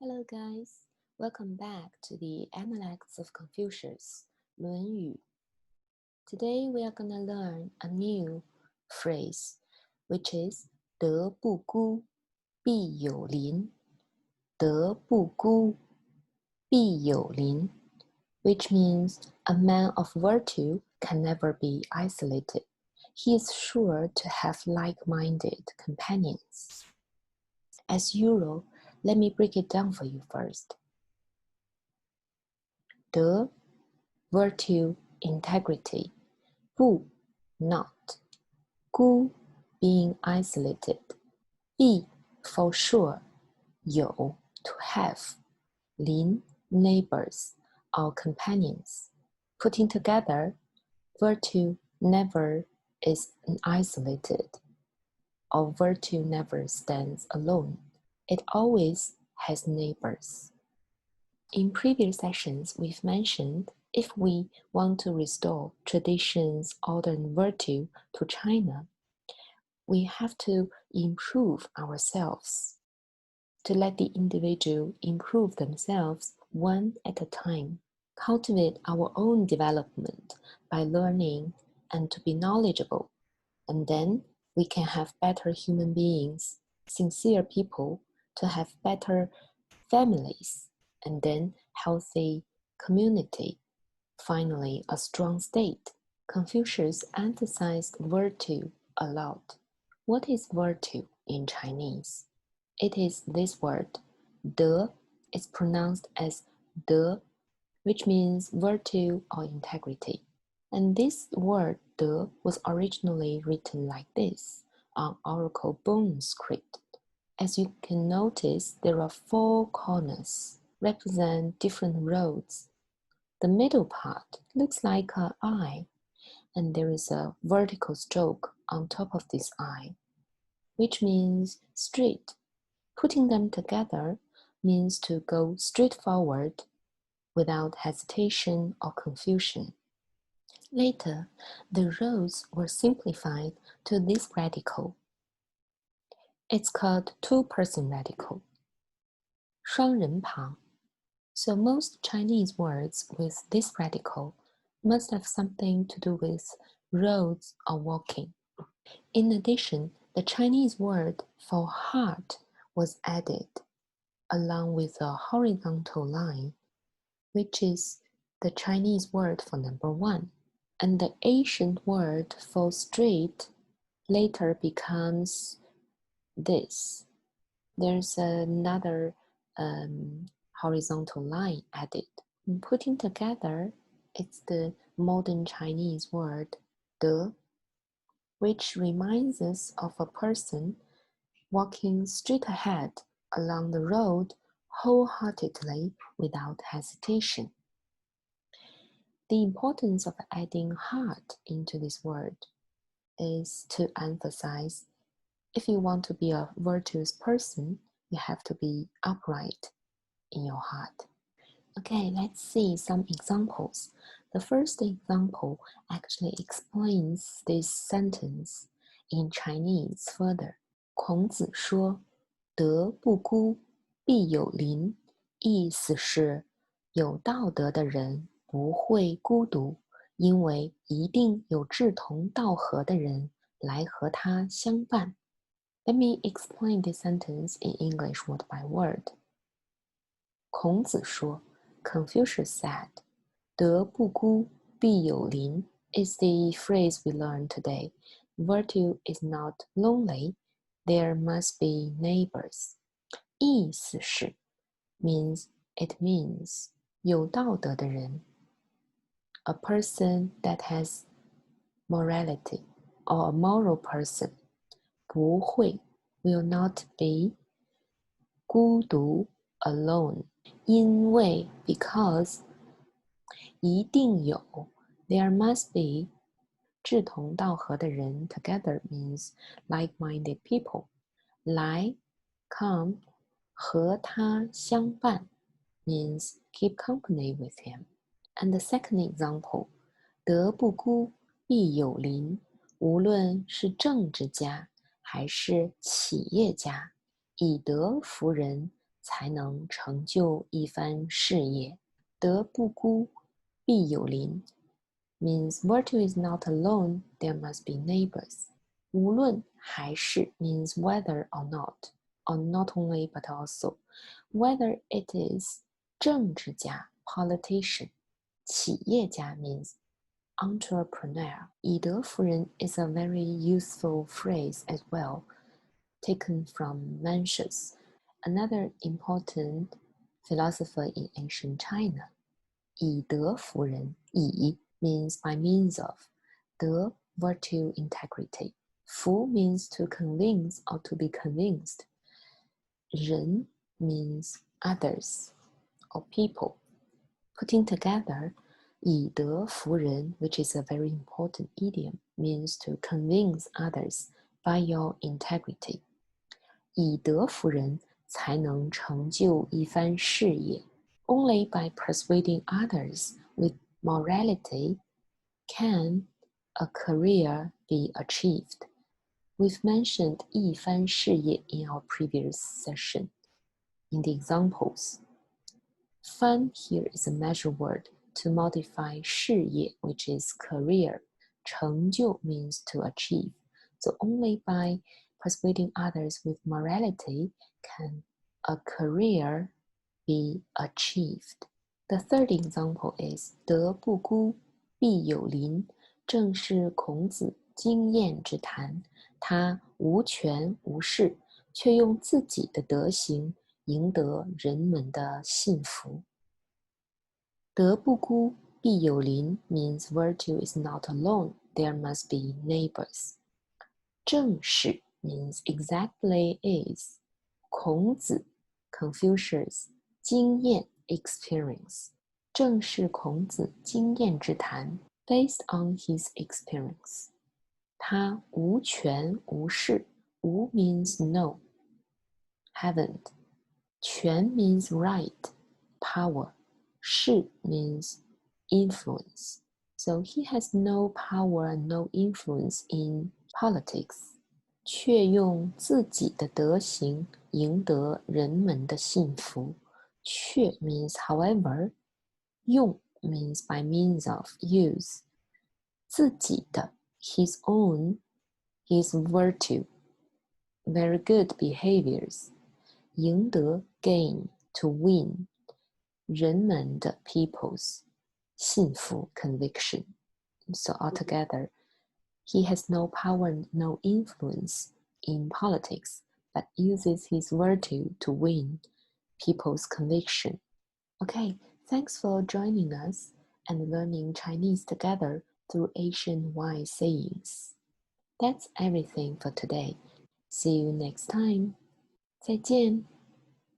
Hello guys, welcome back to the Analects of Confucius, 论语. Today we are going to learn a new phrase, which is 德不孤，必有邻。德不孤，必有邻, which means a man of virtue can never be isolated. He is sure to have like-minded companions. As usual, let me break it down for you first. 德 virtue, integrity. 不 not. 孤 being isolated. 必 for sure. 有 to have. 邻 neighbors or companions. Putting together, virtue never is isolated, or virtue never stands alone. It always has neighbors. In previous sessions, we've mentioned if we want to restore traditions, order, and virtue to China, we have to improve ourselves, to let the individual improve themselves one at a time, cultivate our own development by learning and to be knowledgeable, and then we can have better human beings, sincere people, to have better families, and then healthy community, finally a strong state. Confucius emphasized virtue a lot. What is virtue in Chinese? It is this word, 德. It's pronounced as 德, which means virtue or integrity. And this word 德 was originally written like this on oracle bone script. As you can notice, there are 4 corners, represent different roads. The middle part looks like an eye, and there is a vertical stroke on top of this eye, which means straight. Putting them together means to go straight forward without hesitation or confusion. Later, the roads were simplified to this radical. It's called two-person radical, 双人旁. So most Chinese words with this radical must have something to do with roads or walking. In addition, the Chinese word for heart was added, along with a horizontal line, which is the Chinese word for number 1. And the Asian word for straight later becomes this. There's another horizontal line added. And putting together, it's the modern Chinese word 德, which reminds us of a person walking straight ahead along the road wholeheartedly without hesitation. The importance of adding heart into this word is to emphasize if you want to be a virtuous person, you have to be upright in your heart. Okay, let's see some examples. The first example actually explains this sentence in Chinese further. 孔子说，德不孤，必有邻。意思是，有道德的人不会孤独，因为一定有志同道合的人来和他相伴。Let me explain this sentence in English word by word. 孔子说, Confucius said, 德不孤，必有邻 is the phrase we learned today. Virtue is not lonely, there must be neighbors. 意思是 means it means 有道德的人, a person that has morality or a moral person. 不会 will not be 孤独 alone. 因为 because 一定有 there must be 志同道合的人 together means like-minded people. 来 come 和他相伴 means keep company with him. And the second example, 德不孤，必有邻。无论是政治家还是企业家，以德服人，才能成就一番事业。德不孤，必有邻 means virtue is not alone, there must be neighbors. 无论还是 means whether or not only but also. Whether it is 政治家 politician, 企业家 means entrepreneur. 以德服人 is a very useful phrase as well, taken from Mencius, another important philosopher in ancient China. 以德服人，以 means by means of, 德 virtue integrity, 服 means to convince or to be convinced, 人 means others or people. Putting together, 以德服人, which is a very important idiom, means to convince others by your integrity. 以德服人，才能成就一番事业。Only by persuading others with morality can a career be achieved. We've mentioned 一番事业 in our previous session. In the examples, 番 here is a measure word to modify 事业, which is career. 成就 means to achieve. So only by persuading others with morality can a career be achieved. The third example is 德不孤，必有邻，正是孔子经验之谈。他无权无势，却用自己的德行赢得人们的信服。德不孤，必有邻 means virtue is not alone, there must be neighbors. 正是 means exactly is. 孔子 Confucius 经验 experience. 正是孔子经验之谈 based on his experience. 他无权无势，无 means no, haven't. 权 means right, power. 势 means influence. So he has no power, no influence in politics. 却用自己的德行赢得人们的信服。却 means however. 用 means by means of, use. 自己的 his own, his virtue. Very good behaviors. 赢得 gain, to win. 人们的 people's 信服 conviction. So altogether, he has no power, no influence in politics, but uses his virtue to win people's conviction. Okay, thanks for joining us and learning Chinese together through Asian wise sayings. That's everything for today. See you next time. 再见。